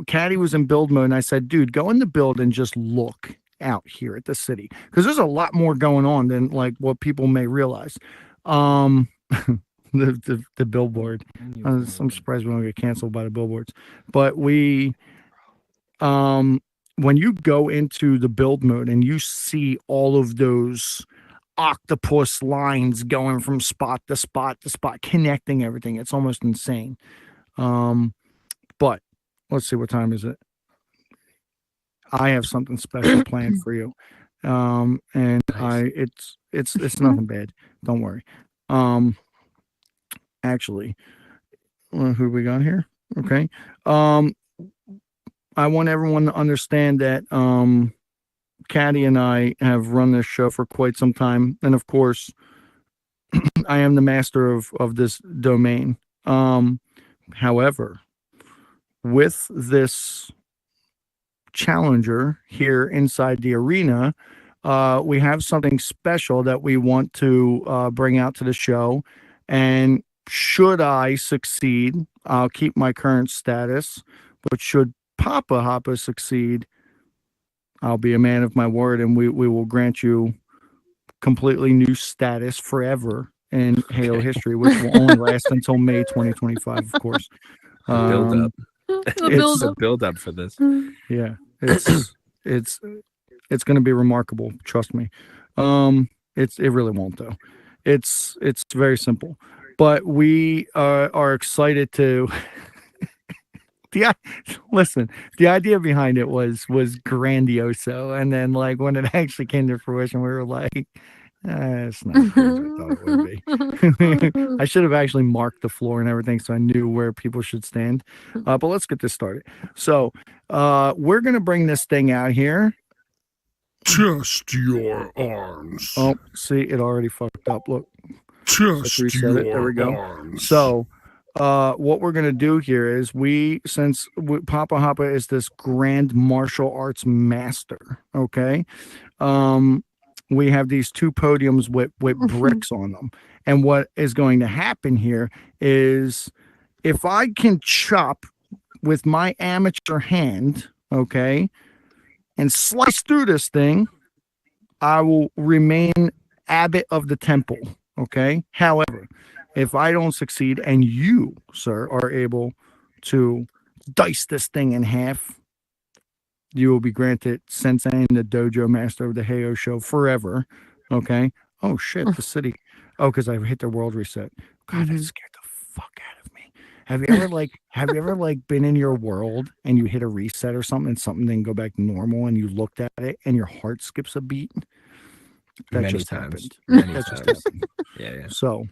Caddy was in build mode and I said, dude, go in the build and just look out here at the city, because there's a lot more going on than like what people may realize. The billboard. I'm surprised we don't get canceled by the billboards, but when you go into the build mode and you see all of those octopus lines going from spot to spot to spot, connecting everything, it's almost insane. But let's see, what time is it? I have something special planned for you. And nice. It's nothing bad, don't worry. Actually, who we got here? Okay. I want everyone to understand that Caddy and I have run this show for quite some time, and of course, I am the master of this domain. However, with this challenger here inside the arena, we have something special that we want to bring out to the show. And should I succeed, I'll keep my current status. But should Poppa Hoppa succeed, I'll be a man of my word, and we will grant you completely new status forever in Heyo history, which will only last until May 2025, of course. Build up. It's a build up for this. Yeah, it's going to be remarkable. Trust me. It really won't, though. It's very simple, but we are excited to. Listen, the idea behind it was grandiose, and then like when it actually came to fruition, we were like, it's not as good as I thought it would be. I should have actually marked the floor and everything so I knew where people should stand. But let's get this started. So we're gonna bring this thing out here. Test your arms. Oh, see, it already fucked up. Look. Test your There we go. arms. So what we're going to do here is since Poppa Hoppa is this grand martial arts master, okay? we have these two podiums with bricks on them. And what is going to happen here is if I can chop with my amateur hand, okay, and slice through this thing, I will remain abbot of the temple, okay? However, if I don't succeed and you, sir, are able to dice this thing in half, you will be granted sensei and the dojo master of the Heyo Show forever, okay? Oh, shit, the city. Oh, because I've hit the world reset. God, that scared the fuck out of me. Have you ever been in your world and you hit a reset or something and something didn't go back to normal and you looked at it and your heart skips a beat? That Many just times. happened. Many That just times. happened. Yeah. So,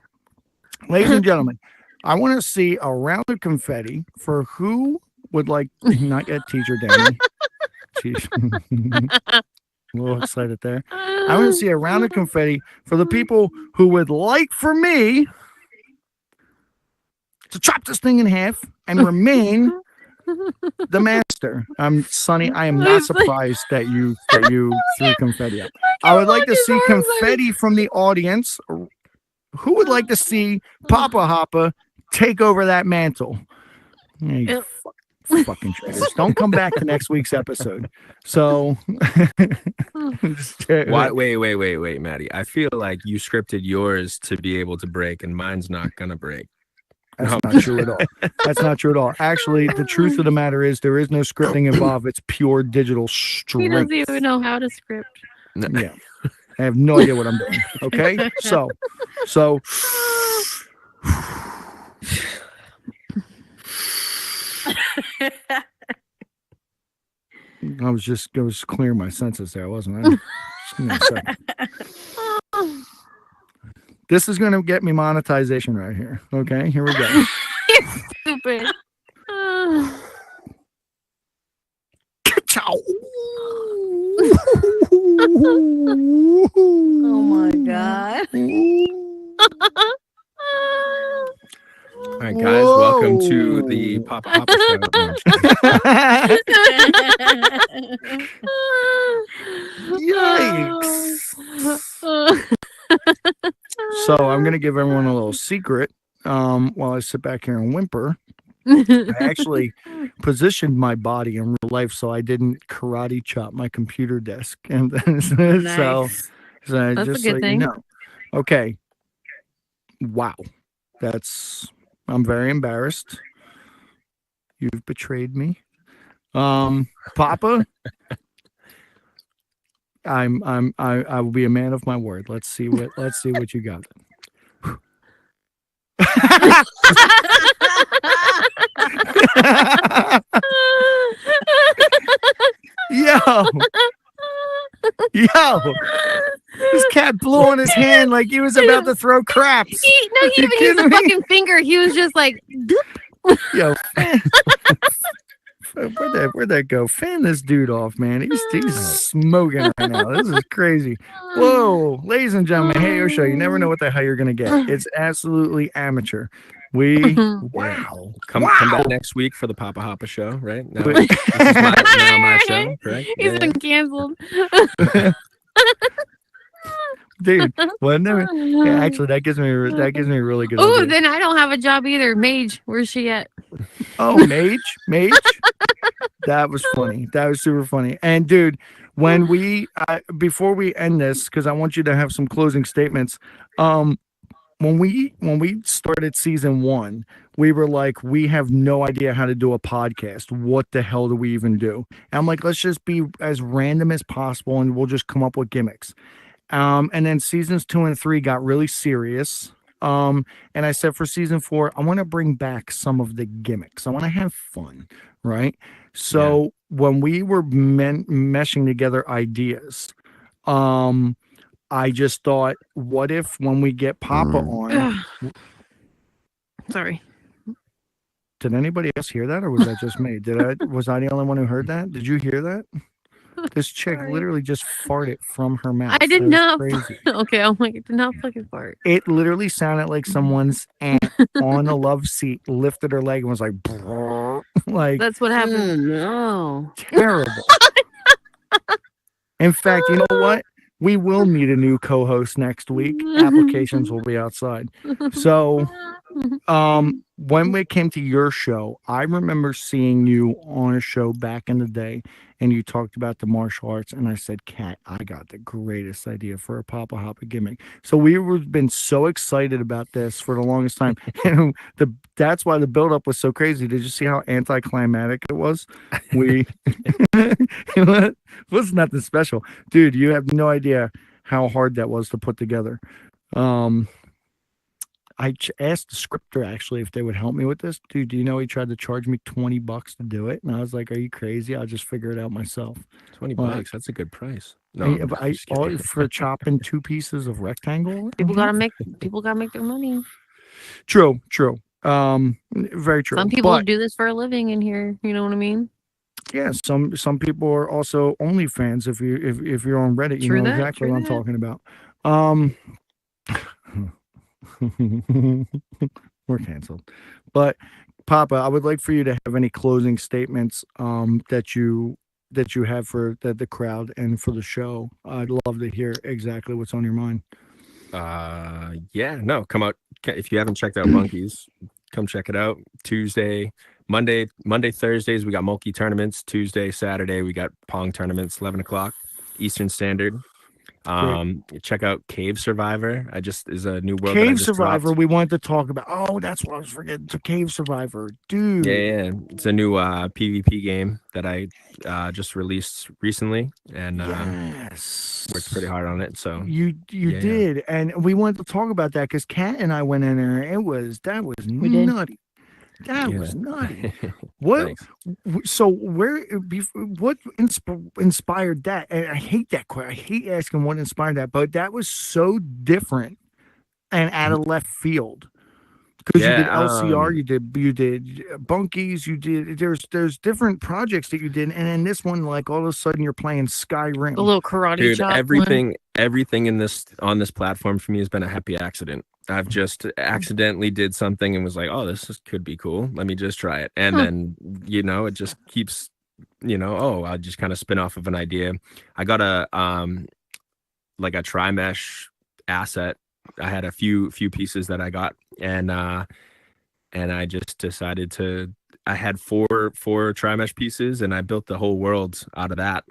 ladies and gentlemen, I want to see a round of confetti for who would like, not yet, teacher Danny. A little excited there. I want to see a round of confetti for the people who would like for me to chop this thing in half and remain the master. Sonny, I am not surprised that you threw confetti up. I would like to see confetti from the audience. Who would like to see Poppa Hoppa take over that mantle? Yeah, you fucking traitors. Don't come back to next week's episode. So Why, wait, Maddie. I feel like you scripted yours to be able to break and mine's not gonna break. That's not true at all. That's not true at all. Actually, the truth of the matter is there is no scripting involved. It's pure digital strength. He doesn't even know how to script. No. Yeah. I have no idea what I'm doing. Okay. So I was clearing my senses there, wasn't I? Just give me a second. This is going to get me monetization right here. Okay, here we go. Stupid. Oh my god. All right, guys, welcome to the Poppa Hoppa Yikes. So I'm going to give everyone a little secret while I sit back here and whimper. I actually positioned my body in real life so I didn't karate chop my computer desk. And so That's just a so good thing. you know. Okay. Wow. I'm very embarrassed. You've betrayed me. Poppa, I will be a man of my word. Let's see what you got. Yo, this cat blew on his hand like he was about to throw craps. He didn't even use kidding a me? fucking finger. He was just like, Yo, where'd that go? Fan this dude off, man. He's smoking right now. This is crazy. Whoa, ladies and gentlemen, Heyo Show. You never know what the hell you're gonna get. It's absolutely amateur. Wow. Come back next week for the Poppa Hoppa show, right? Now, this is my show, correct? He's been canceled. Dude, well, actually, that gives me a really good Oh, idea. then I don't have a job either. Mage, where's she at? Oh, Mage. That was funny. That was super funny. And dude, when we before we end this, because I want you to have some closing statements. When we started season 1, we were like, we have no idea how to do a podcast. What the hell do we even do? And I'm like, let's just be as random as possible and we'll just come up with gimmicks. And then seasons 2 and 3 got really serious. And I said for season 4, I want to bring back some of the gimmicks. I want to have fun, right? So when we were meshing together ideas, I just thought, what if when we get Poppa on? Sorry. Did anybody else hear that, or was that just me? Was I the only one who heard that? Did you hear that? This chick literally just farted from her mouth. I did That was not. Crazy. Okay, I'm like, it did not fucking fart. It literally sounded like someone's aunt on a love seat lifted her leg and was like, brrr, like That's what happened. No. terrible. In fact, you know what? we will need a new co-host next week. Applications will be outside. So when we came to your show, I remember seeing you on a show back in the day, and you talked about the martial arts, and I said, Kat, I got the greatest idea for a Poppa Hoppa gimmick. So we've been so excited about this for the longest time. And that's why the buildup was so crazy. Did you see how anticlimactic it was? It was nothing special. Dude, you have no idea how hard that was to put together. I asked the scripter actually if they would help me with this. Dude, do you know he tried to charge me $20 to do it? And I was like, are you crazy? I'll just figure it out myself. $20, that's a good price. No, for chopping 2 pieces of rectangle. People gotta make their money. True. Very true. Some people do this for a living in here. You know what I mean? Yeah, some people are also OnlyFans. If you're on Reddit, you know exactly what I'm talking about. We're canceled. But Poppa, I would like for you to have any closing statements that you have for the crowd and for the show. I'd love to hear exactly what's on your mind. Come out if you haven't checked out Monkeys. Come check it out. Monday, Thursdays we got Mulkey tournaments. Tuesday, Saturday we got Pong tournaments. 11 o'clock Eastern Standard. Check out Cave Survivor. Is a new world. Cave Survivor we wanted to talk about. Oh, that's what I was forgetting. So Cave Survivor, dude. Yeah. It's a new PvP game that I just released recently, and worked pretty hard on it. So you did, and we wanted to talk about that because Kat and I went in there. That was nutty. That was nutty. What? So what inspired that? And I hate that question. I hate asking what inspired that, but that was so different and out of left field. Because you did LCR, you did Bunkies, you did. There's different projects that you did, and then this one, like all of a sudden, you're playing Skyrim. The little karate chop. Everything on this platform for me has been a happy accident. I've just accidentally did something and was like, oh, could be cool. Let me just try it. And then, it just keeps, I'll just kind of spin off of an idea. I got a tri-mesh asset. I had a few pieces that I got, and I just decided I had four tri-mesh pieces, and I built the whole world out of that.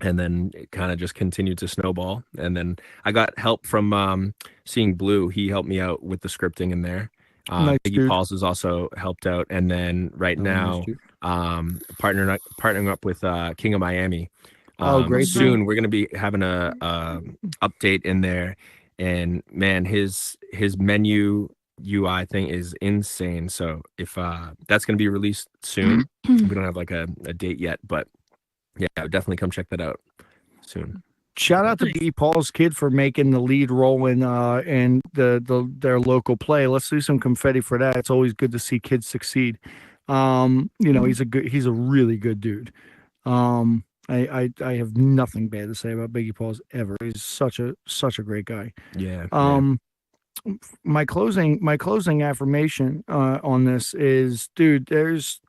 And then it kind of just continued to snowball. And then I got help from Seeing Blue. He helped me out with the scripting in there. Nice, Iggy Pauls has also helped out. And then now, partnering up with King of Miami. Great. Soon we're going to be having a update in there. And man, his menu UI thing is insane. So if that's going to be released soon, we don't have like a date yet, but yeah, definitely come check that out soon. Shout out to B. Paul's kid for making the lead role in their local play. Let's do some confetti for that. It's always good to see kids succeed. He's a really good dude. I have nothing bad to say about Biggie Pauls ever. He's such a great guy. Yeah. My closing affirmation on this is, dude, it's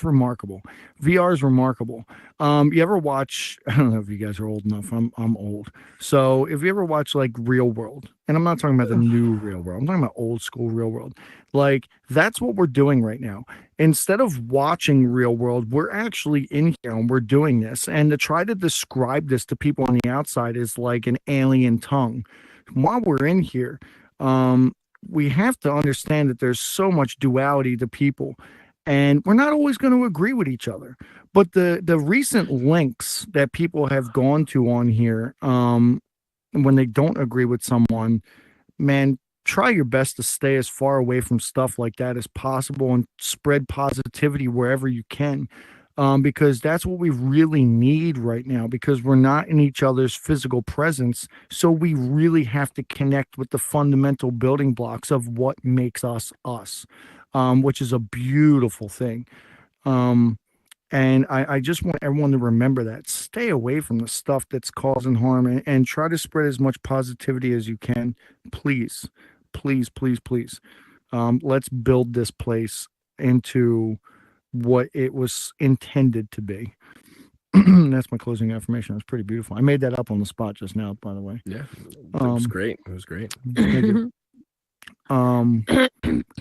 remarkable. VR is remarkable. You ever watch, I don't know if you guys are old enough. I'm old. So if you ever watch like Real World, and I'm not talking about the new Real World, I'm talking about old school Real World. Like that's what we're doing right now. Instead of watching Real World, we're actually in here and we're doing this. And to try to describe this to people on the outside is like an alien tongue. While we're in here, we have to understand that there's so much duality to people. And we're not always going to agree with each other. But the recent links that people have gone to on here, when they don't agree with someone, man, try your best to stay as far away from stuff like that as possible and spread positivity wherever you can. Because that's what we really need right now, because we're not in each other's physical presence. So we really have to connect with the fundamental building blocks of what makes us us. Which is a beautiful thing. And I just want everyone to remember that. Stay away from the stuff that's causing harm and try to spread as much positivity as you can. Please, please, please, please. Let's build this place into what it was intended to be. That's my closing affirmation. That's pretty beautiful. I made that up on the spot just now, by the way. Yeah, it was great. It was great. Thank you.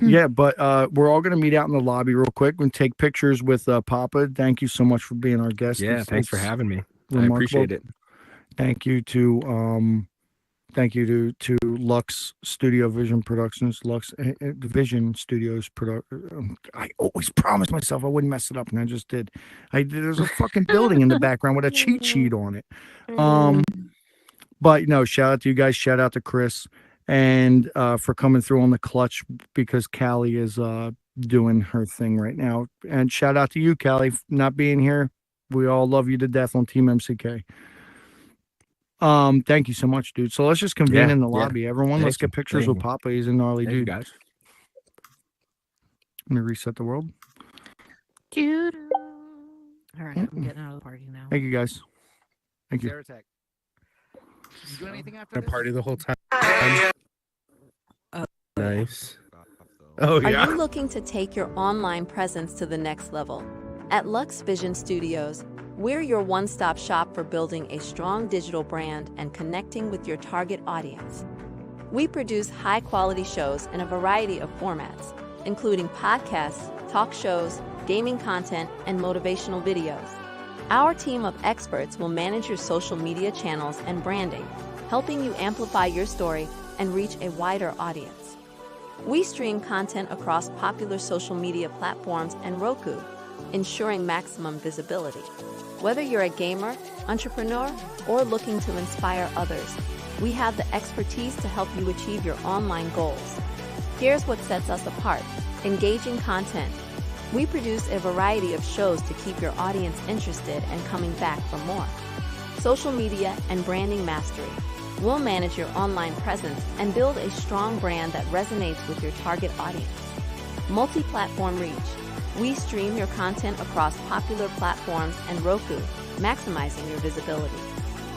Yeah, but we're all going to meet out in the lobby real quick and take pictures with Poppa. Thank you so much for being our guest. Yeah, thanks for having me. Remarkable. I appreciate it. Thank you to Lux Studio Vision Productions, Lux Vision Studios I always promised myself I wouldn't mess it up, and I just did. There's a fucking building in the background with a cheat sheet on it. But no, shout out to you guys. Shout out to Chris and for coming through on the clutch, because Callie is doing her thing right now. And shout out to you, Callie, for not being here. We all love you to death on Team MCK. Thank you so much, dude. So let's just convene in the lobby. Everyone, let's get pictures with Poppa. He's a gnarly dude. Guys. Let me reset the world. All right, I'm getting out of the party now. Thank you, guys. Thank you. You do anything after I party the whole time. Nice. Oh, Are yeah. you looking to take your online presence to the next level? At Lux Vision Studios, we're your one-stop shop for building a strong digital brand and connecting with your target audience. We produce high-quality shows in a variety of formats, including podcasts, talk shows, gaming content, and motivational videos. Our team of experts will manage your social media channels and branding, helping you amplify your story and reach a wider audience. We stream content across popular social media platforms and Roku, ensuring maximum visibility. Whether you're a gamer, entrepreneur, or looking to inspire others, we have the expertise to help you achieve your online goals. Here's what sets us apart: engaging content. We produce a variety of shows to keep your audience interested and coming back for more. Social media and branding mastery. We'll manage your online presence and build a strong brand that resonates with your target audience. Multi-platform reach. We stream your content across popular platforms and Roku, maximizing your visibility.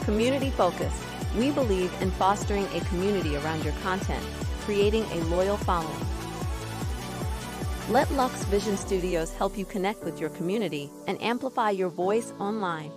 Community focus. We believe in fostering a community around your content, creating a loyal following. Let Lux Vision Studios help you connect with your community and amplify your voice online.